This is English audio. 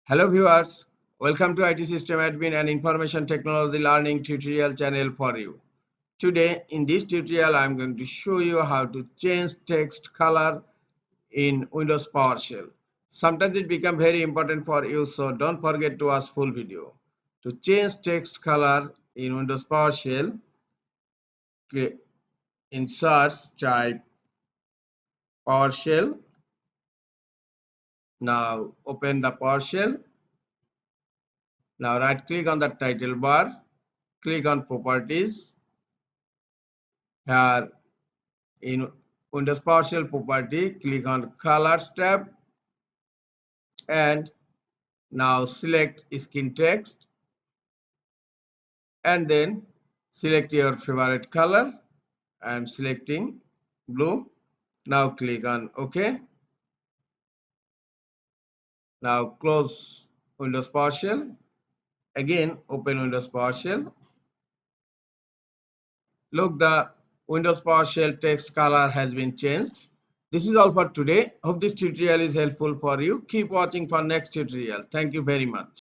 Hello viewers, welcome to IT System Admin and Information Technology Learning tutorial channel for you. Today in this tutorial I am going to show you how to change text color in Windows PowerShell. Sometimes it becomes very important for you, so don't forget to watch full video. To change text color in Windows PowerShell, in search type PowerShell. Now open the PowerShell. Now right click on the title bar, click on properties. Here in Windows PowerShell property, click on colors tab and now select skin text and then select your favorite color. I am selecting blue. Now click on OK. Now close Windows PowerShell. Again open Windows PowerShell. Look, the Windows PowerShell text color has been changed. This is all for today. Hope this tutorial is helpful for you. Keep watching for next tutorial. Thank you very much.